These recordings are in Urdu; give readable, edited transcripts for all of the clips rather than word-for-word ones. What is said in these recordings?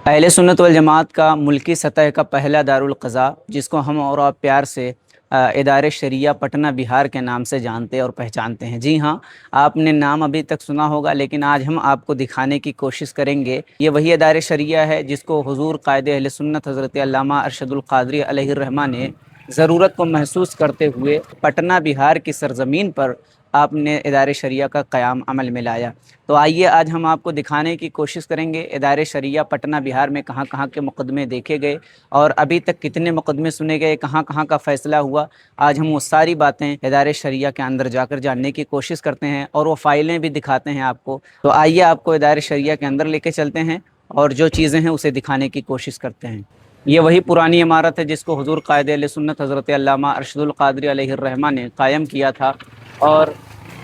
اہل سنت والجماعت کا ملکی سطح کا پہلا دارالقضاء، جس کو ہم اور آپ پیار سے ادارے شریعہ پٹنہ بہار کے نام سے جانتے اور پہچانتے ہیں۔ جی ہاں، آپ نے نام ابھی تک سنا ہوگا، لیکن آج ہم آپ کو دکھانے کی کوشش کریں گے۔ یہ وہی ادارے شریعہ ہے جس کو حضور قائد اہل سنت حضرت علامہ ارشد القادری علیہ الرحمہ نے ضرورت کو محسوس کرتے ہوئے پٹنہ بہار کی سرزمین پر آپ نے ادارے شریعہ کا قیام عمل میں لایا۔ تو آئیے آج ہم آپ کو دکھانے کی کوشش کریں گے ادارے شریعہ پٹنہ بہار میں کہاں کہاں کے مقدمے دیکھے گئے اور ابھی تک کتنے مقدمے سنے گئے، کہاں کہاں کا فیصلہ ہوا۔ آج ہم وہ ساری باتیں ادارے شریعہ کے اندر جا کر جاننے کی کوشش کرتے ہیں اور وہ فائلیں بھی دکھاتے ہیں آپ کو۔ تو آئیے آپ کو ادارے شریعہ کے اندر لے کے چلتے ہیں اور جو چیزیں ہیں اسے دکھانے کی کوشش کرتے ہیں۔ یہ وہی پرانی عمارت ہے جس کو حضور قائد اہل سنت حضرت علامہ ارشد القادری علیہ الرحمہ نے قائم کیا تھا، اور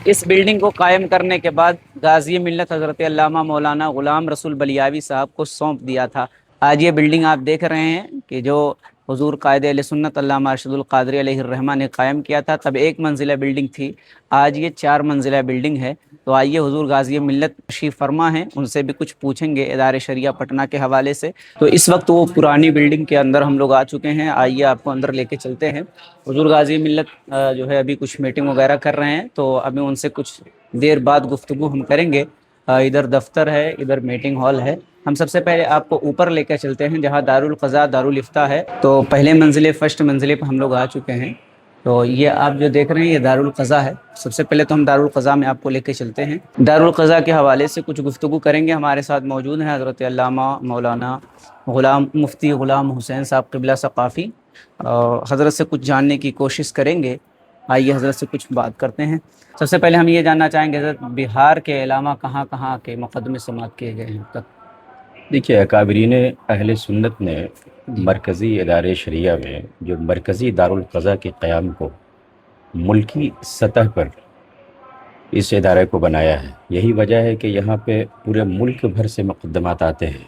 اس بلڈنگ کو قائم کرنے کے بعد غازی ملت حضرت علامہ مولانا غلام رسول بلیاوی صاحب کو سونپ دیا تھا۔ آج یہ بلڈنگ آپ دیکھ رہے ہیں کہ جو حضور قائد اہل سنت علامہ ارشد القادری علیہ الرحمہ نے قائم کیا تھا، تب ایک منزلہ بلڈنگ تھی، آج یہ 4 منزلہ بلڈنگ ہے۔ تو آئیے حضور غازی ملت تشریف فرما ہیں، ان سے بھی کچھ پوچھیں گے ادارے شریعہ پٹنہ کے حوالے سے۔ تو اس وقت وہ پرانی بلڈنگ کے اندر ہم لوگ آ چکے ہیں، آئیے آپ کو اندر لے کے چلتے ہیں۔ حضور غازی ملت جو ہے ابھی کچھ میٹنگ وغیرہ کر رہے ہیں، تو ابھی ان سے کچھ دیر بعد گفتگو ہم کریں گے۔ ادھر دفتر ہے، ادھر میٹنگ ہال ہے۔ ہم سب سے پہلے آپ کو اوپر لے کے چلتے ہیں جہاں دارالقضاء دارالافتاء ہے۔ تو پہلے منزلے فرسٹ منزلے پہ ہم لوگ آ چکے ہیں۔ تو یہ آپ جو دیکھ رہے ہیں یہ دارالقضاء ہے۔ سب سے پہلے تو ہم دارالقضاء میں آپ کو لے کے چلتے ہیں۔ دارالقضاء کے حوالے سے کچھ گفتگو کریں گے۔ ہمارے ساتھ موجود ہیں حضرت علامہ مولانا مفتی غلام حسین صاحب قبلہ ثقافی، حضرت سے کچھ جاننے کی کوشش کریں گے۔ آئیے حضرت سے کچھ بات کرتے ہیں۔ سب سے پہلے ہم یہ جاننا چاہیں گے حضرت، بہار کے علاوہ کہاں کہاں کے مقدمے سماعت کیے گئے ہیں اب تک؟ دیکھیے، اکابرین اہل سنت نے مرکزی ادارے شریعہ میں جو مرکزی دارالقضاء کے قیام کو ملکی سطح پر اس ادارے کو بنایا ہے۔ یہی وجہ ہے کہ یہاں پہ پورے ملک بھر سے مقدمات آتے ہیں،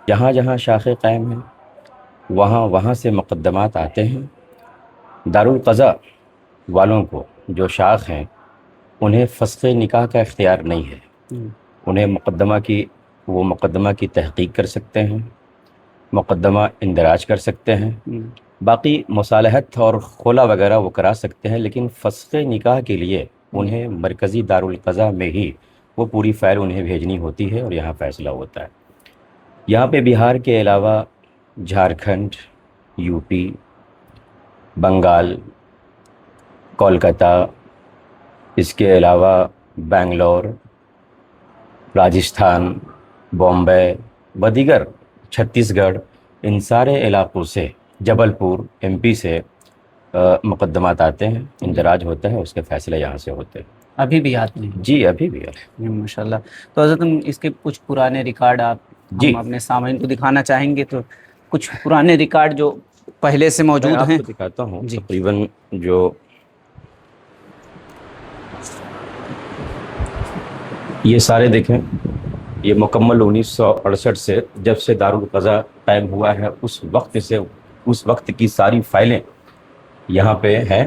جہاں جہاں شاخیں قائم ہیں وہاں سے مقدمات آتے ہیں۔ دارالقضاء والوں کو جو شاخ ہیں انہیں فسخ نکاح کا اختیار نہیں ہے۔ انہیں مقدمہ کی تحقیق کر سکتے ہیں، مقدمہ اندراج کر سکتے ہیں، باقی مصالحت اور خلا وغیرہ وہ کرا سکتے ہیں، لیکن فسخ نکاح کے لیے انہیں مرکزی دارالقضاء میں ہی وہ پوری فائل انہیں بھیجنی ہوتی ہے اور یہاں فیصلہ ہوتا ہے۔ یہاں پہ بہار کے علاوہ جھارکھنڈ، یو پی، بنگال، کولکتہ، اس کے علاوہ بنگلور، راجستھان، بامبے و دیگر چھتیس گڑھ، ان سارے علاقوں سے، جبل پور ایم پی سے مقدمات آتے ہیں، اندراج ہوتا ہے، اس کے فیصلے یہاں سے ہوتے ہیں۔ ابھی بھی آتے ہیں؟ جی ابھی بھی ہے۔ ماشاءاللہ۔ تو حضرت ہم اس کے کچھ پرانے ریکارڈ ہم اپنے سامعین کو دکھانا چاہیں گے، تو کچھ پرانے ریکارڈ جو پہلے سے موجود ہیں میں آپ کو دکھاتا ہوں۔ تقریباً جو یہ سارے دیکھیں، یہ مکمل 1968 سے جب سے دارالقضاء قائم ہوا ہے اس وقت کی ساری فائلیں یہاں پہ ہیں۔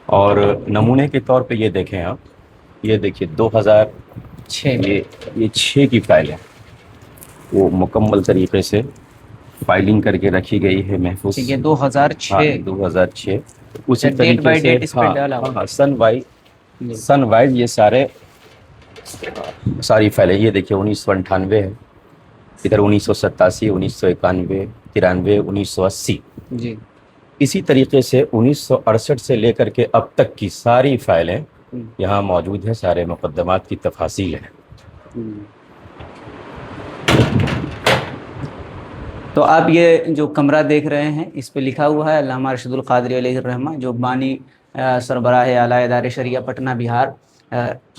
اور نمونے کے طور پہ یہ دیکھیں آپ، یہ دیکھیے 2006 یہ 6 کی فائل ہے، وہ مکمل طریقے سے فائلنگ کر کے رکھی گئی ہے، محفوظ۔ یہ 2006 2006 اسی طریقے سے سن وائز یہ ساری فائلیں۔ یہ دیکھیے 1998 ہے، ادھر 1987، 1991، 93، 1980۔ جی، اسی طریقے سے 1968 سے لے کر کے اب تک کی ساری فائلیں یہاں موجود ہیں، سارے مقدمات کی تفاصیل ہیں۔ تو آپ یہ جو کمرہ دیکھ رہے ہیں اس پہ لکھا ہوا ہے علامہ ارشد القادری علیہ الرحمہ، جو بانی سربراہ اعلیٰ ادارے شریعہ پٹنہ بہار،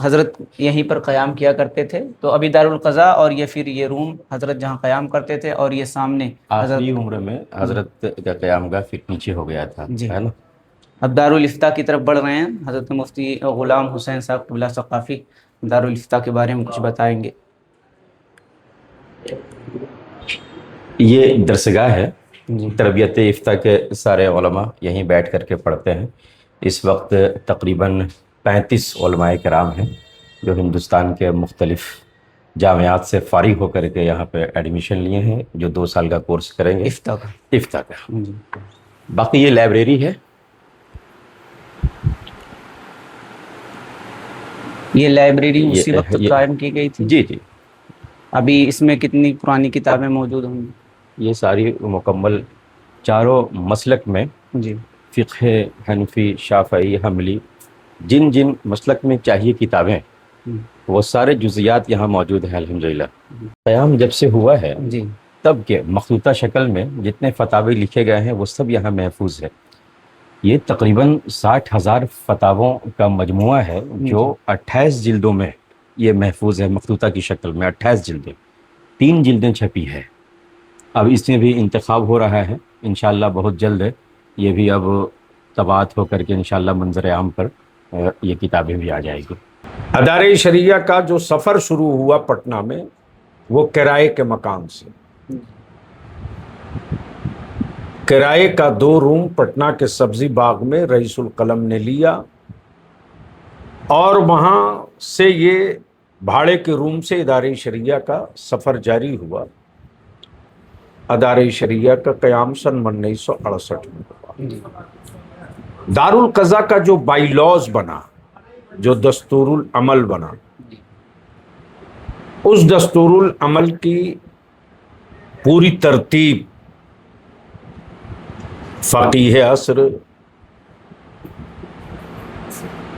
حضرت یہیں پر قیام کیا کرتے تھے۔ تو ابھی دارالقضاء اور یہ روم حضرت جہاں قیام کرتے تھے، اور یہ سامنے آخری عمر میں حضرت کا قیام گاہ پھر نیچے ہو گیا تھا، ہے نا۔ اب دارالافتاء کی طرف بڑھ رہے ہیں۔ حضرت مفتی غلام حسین صاحب قبلہ ثقافی دارالافتاء کے بارے میں کچھ بتائیں گے۔ یہ درسگاہ ہے، تربیت افتاء کے سارے علماء یہیں بیٹھ کر کے پڑھتے ہیں۔ اس وقت تقریباً 35 علماء کرام ہیں جو ہندوستان کے مختلف جامعات سے فارغ ہو کر کے یہاں پہ ایڈمیشن لیے ہیں، جو 2 سال کا کورس کریں گے افتاء کا افتاء کا۔ جی باقی یہ لائبریری ہے، یہ لائبریری اسی وقت یہ قائم کی گئی تھی؟ جی جی، ابھی اس میں کتنی پرانی کتابیں موجود ہوں گی؟ یہ ساری مکمل چاروں مسلک میں، جی فقہ، حنفی، شافعی، حنبلی، جن جن مسلک میں چاہیے کتابیں، وہ سارے جزیات یہاں موجود ہیں الحمدللہ۔ قیام جب سے ہوا ہے جی تب کے مخطوطہ شکل میں جتنے فتاوی لکھے گئے ہیں وہ سب یہاں محفوظ ہے۔ یہ تقریباً 60,000 فتاووں کا مجموعہ ہے جو 28 جلدوں میں یہ محفوظ ہے، مخطوطہ کی شکل میں 28 جلدیں، 3 جلدیں چھپی ہے۔ اب اس میں بھی انتخاب ہو رہا ہے، انشاءاللہ بہت جلد ہے، یہ بھی اب طباعت ہو کر کے انشاءاللہ منظر عام پر یہ کتابیں بھی آ جائے گی۔ ادارے شریعہ کا جو سفر شروع ہوا پٹنہ میں، وہ کرائے کے مکان سے۔ کرائے کا 2 روم پٹنہ کے سبزی باغ میں رئیس القلم نے لیا، اور وہاں سے یہ بھاڑے کے روم سے ادارے شریعہ کا سفر جاری ہوا۔ ادارے شریعہ کا قیام سن 1968 میں ہوا۔ دارالقضا کا جو بائی لاز بنا، جو دستور العمل بنا، اس دستور العمل کی پوری ترتیب فقیہ عصر،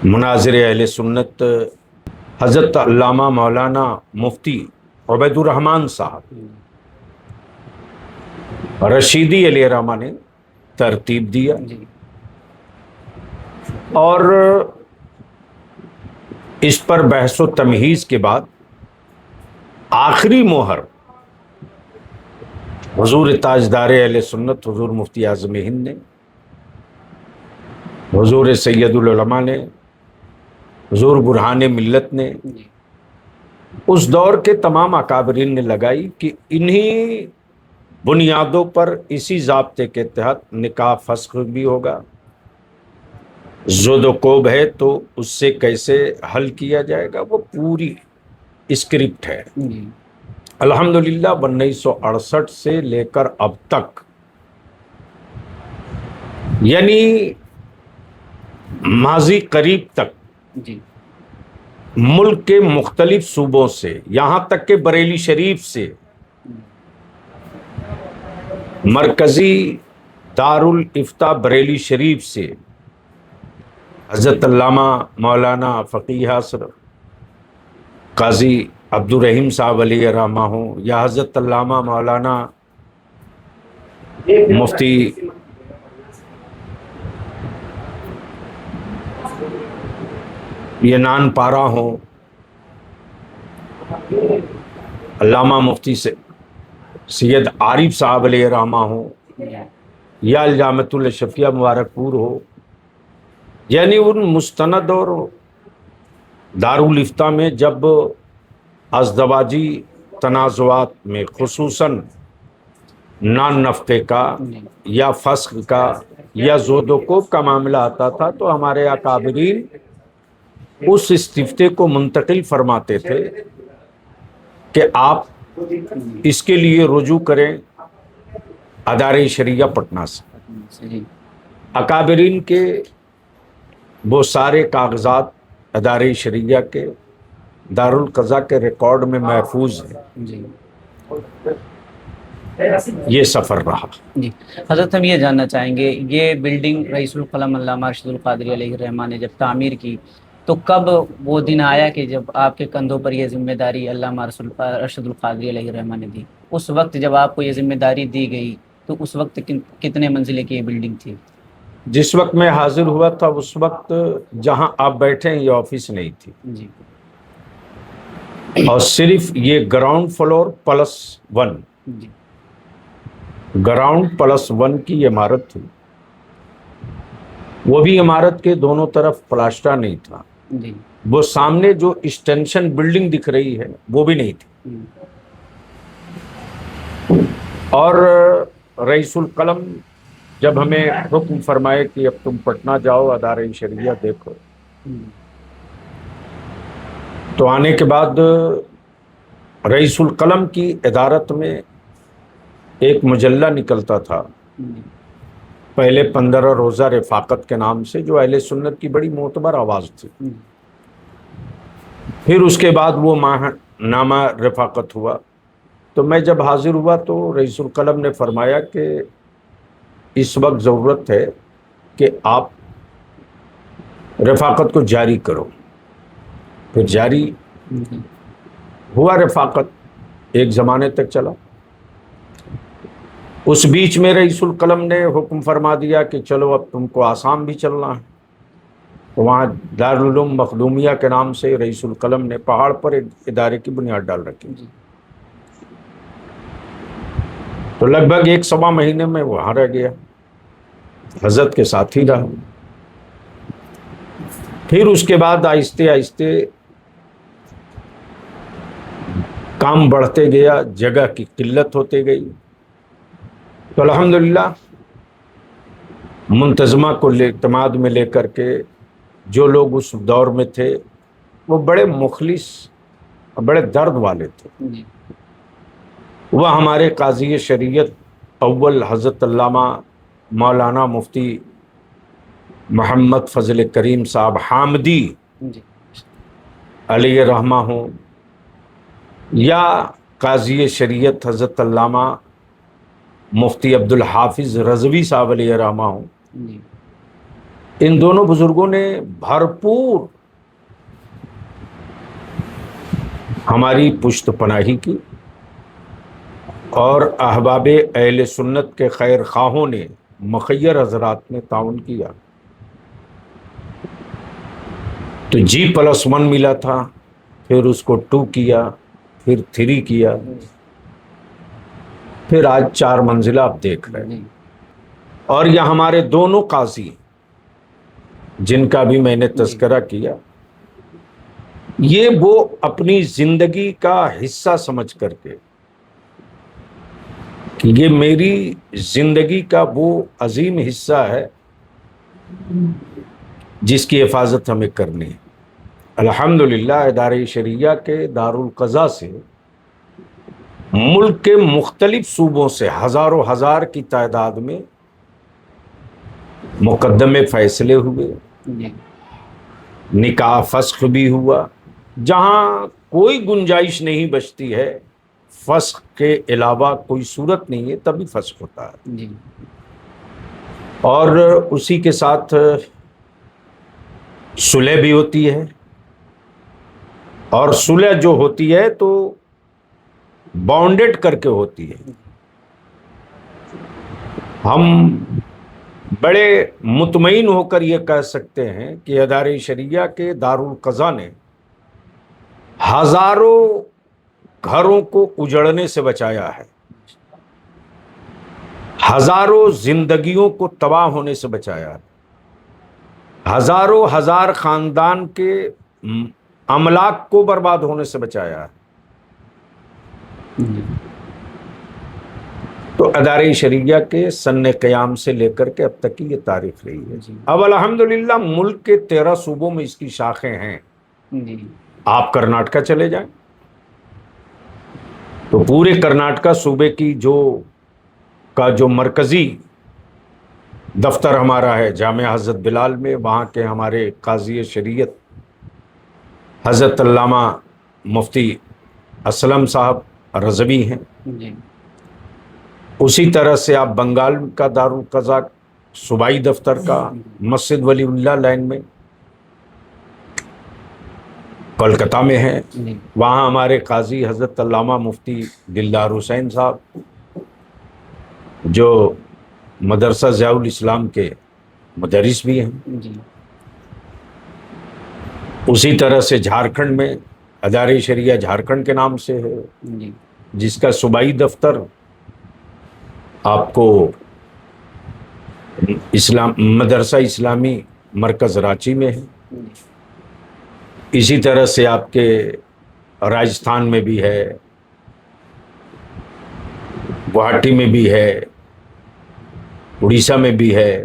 مناظر اہل سنت، حضرت علامہ مولانا مفتی عبید الرحمن صاحب رشیدی علیہ رحمہ نے ترتیب دیا، اور اس پر بحث و تمہیز کے بعد آخری مہر حضور تاجدار اہل سنت حضور مفتی اعظم ہند نے، حضور سید العلماء نے، حضور برہان ملت نے، اس دور کے تمام اکابرین نے لگائی کہ انہی بنیادوں پر، اسی ضابطے کے تحت نکاح فسخ بھی ہوگا۔ زد و کوب ہے تو اس سے کیسے حل کیا جائے گا، وہ پوری اسکرپٹ ہے۔ الحمدللہ 1968 سے لے کر اب تک، یعنی ماضی قریب تک، ملک کے مختلف صوبوں سے، یہاں تک کہ بریلی شریف سے، مرکزی دارالافتاء بریلی شریف سے، حضرت علامہ مولانا فقیہ عصر قاضی عبدالرحیم صاحب علیہ رحمہ ہوں، یا حضرت علامہ مولانا مفتی نان پارا ہوں، علامہ مفتی سے سید عارف صاحب علیہ رحمہ ہوں، یا الجامعۃ الاشرفیہ مبارک پور ہو، یعنی ان مستند اور دارالافتاء میں جب ازدواجی تنازعات میں، خصوصاً نان نفقے کا یا فسخ کا یا زود و کوب کا معاملہ آتا تھا، تو ہمارے اکابرین اس استفتے کو منتقل فرماتے تھے کہ آپ اس کے لیے رجوع کریں ادارے شریعہ پٹنہ سے۔ اکابرین کے وہ سارے کاغذات ادارے شریعہ کے دارالقضا کے ریکارڈ میں محفوظ ہیں۔ یہ سفر رہا۔ جی حضرت، ہم یہ جاننا چاہیں گے، یہ بلڈنگ رئیس القلم علامہ ارشد القادری علیہ الرحمہ نے جب تعمیر کی، تو کب وہ دن آیا کہ جب آپ کے کندھوں پر یہ ذمہ داری علامہ ارشد القادری علیہ الرحمہ نے دی؟ اس وقت جب آپ کو یہ ذمہ داری دی گئی تو اس وقت کتنے منزلے کی یہ بلڈنگ تھی؟ جس وقت میں حاضر ہوا تھا اس وقت جہاں آپ بیٹھے ہیں یہ آفس نہیں تھی، جی اور صرف یہ گراؤنڈ فلور پلس 1، جی گراؤنڈ پلس 1 کی عمارت تھی۔ وہ بھی عمارت کے دونوں طرف پلاسٹر نہیں تھا، جی وہ سامنے جو ایکسٹینشن بلڈنگ دکھ رہی ہے وہ بھی نہیں تھی۔ اور رئیس القلم جب ہمیں حکم فرمائے کہ اب تم پٹنہ جاؤ، ادارے شریعہ دیکھو، تو آنے کے بعد رئیس القلم کی ادارت میں ایک مجلہ نکلتا تھا پہلے 15 روزہ رفاقت کے نام سے، جو اہل سنت کی بڑی معتبر آواز تھی. پھر اس کے بعد وہ ماہ نامہ رفاقت ہوا. تو میں جب حاضر ہوا تو رئیس القلم نے فرمایا کہ اس وقت ضرورت ہے کہ آپ رفاقت کو جاری کرو. پھر جاری ہوا رفاقت، ایک زمانے تک چلا. اس بیچ میں رئیس القلم نے حکم فرما دیا کہ چلو اب تم کو آسام بھی چلنا ہے. تو وہاں دارالعلوم مخدومیہ کے نام سے رئیس القلم نے پہاڑ پر ایک ادارے کی بنیاد ڈال رکھی. تو لگ بھگ 1 سوا مہینے میں وہاں رہ گیا، حضرت کے ساتھ ہی رہا. پھر اس کے بعد آہستہ آہستہ کام بڑھتے گیا، جگہ کی قلت ہوتے گئی. تو الحمدللہ منتظمہ کو اعتماد میں لے کر کے جو لوگ اس دور میں تھے وہ بڑے مخلص اور بڑے درد والے تھے. وہ ہمارے قاضی شریعت اول حضرت علامہ مولانا مفتی محمد فضل کریم صاحب حامدی علیہ رحمہ ہوں، یا قاضی شریعت حضرت علامہ مفتی عبدالحافظ رضوی صاحب علیہ رحمہ ہوں، ان دونوں بزرگوں نے بھرپور ہماری پشت پناہی کی، اور احباب اہل سنت کے خیر خواہوں نے، مخیر حضرات نے تعاون کیا. تو G+1 ملا تھا، پھر اس کو 2 کیا، پھر 3 کیا، پھر آج 4 منزلہ آپ دیکھ رہے ہیں. اور یہ ہمارے دونوں قاضی جن کا بھی میں نے تذکرہ کیا، یہ وہ اپنی زندگی کا حصہ سمجھ کر کے کہ یہ میری زندگی کا وہ عظیم حصہ ہے جس کی حفاظت ہمیں کرنی ہے. الحمدللہ ادارہ شریعہ کے دارالقضاء سے ملک کے مختلف صوبوں سے ہزاروں ہزار کی تعداد میں مقدمے فیصلے ہوئے، نکاح فسخ بھی ہوا. جہاں کوئی گنجائش نہیں بچتی ہے، فسخ کے علاوہ کوئی صورت نہیں ہے، تبھی فسخ ہوتا ہے. اور اسی کے ساتھ صلح بھی ہوتی ہے، اور صلح جو ہوتی ہے تو باؤنڈیڈ کر کے ہوتی ہے. ہم بڑے مطمئن ہو کر یہ کہہ سکتے ہیں کہ ادارہ شریعہ کے دارالقضاء نے ہزاروں گھروں کو اجڑنے سے بچایا ہے، ہزاروں زندگیوں کو تباہ ہونے سے بچایا ہے، ہزاروں ہزار خاندان کے املاک کو برباد ہونے سے بچایا ہے. تو ادارہ شریعہ کے سن قیام سے لے کر کے اب تک کی یہ تاریخ رہی ہے. اب الحمدللہ ملک کے 13 صوبوں میں اس کی شاخیں ہیں. آپ کرناٹکا چلے جائیں تو پورے کرناٹکا صوبے کی جو مرکزی دفتر ہمارا ہے جامعہ حضرت بلال میں، وہاں کے ہمارے قاضی شریعت حضرت علامہ مفتی اسلم صاحب رضوی ہیں. اسی طرح سے آپ بنگال کا دارالقضاء صوبائی دفتر کا مسجد ولی اللہ لائن میں کولکتہ میں ہے، وہاں ہمارے قاضی حضرت علامہ مفتی دلدار حسین صاحب جو مدرسہ ضیاء الاسلام کے مدرس بھی ہیں. اسی طرح سے جھارکھنڈ میں ادارہ شریعہ جھارکھنڈ کے نام سے ہے، جس کا صوبائی دفتر آپ کو مدرسہ اسلامی مرکز رانچی میں ہے. اسی طرح سے آپ کے راجستھان میں بھی ہے، گوہاٹی میں بھی ہے، اڑیسہ میں بھی ہے.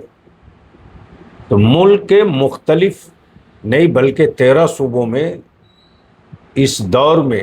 تو ملک کے مختلف نہیں بلکہ 13 صوبوں میں اس دور میں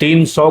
300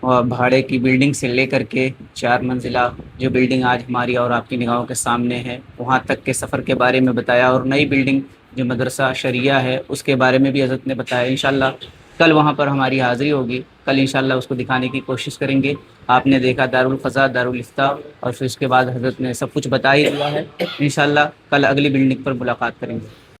اور بھاڑے کی بلڈنگ سے لے کر کے 4 منزلہ جو بلڈنگ آج ہماری اور آپ کی نگاہوں کے سامنے ہے وہاں تک کے سفر کے بارے میں بتایا، اور نئی بلڈنگ جو مدرسہ شریعہ ہے اس کے بارے میں بھی حضرت نے بتایا۔ انشاءاللہ کل وہاں پر ہماری حاضری ہوگی، کل انشاءاللہ اس کو دکھانے کی کوشش کریں گے۔ آپ نے دیکھا دارالقضاء، دارالافتاء، اور پھر اس کے بعد حضرت نے سب کچھ بتا ہی دیا ہے۔ انشاءاللہ کل اگلی بلڈنگ پر ملاقات کریں گے۔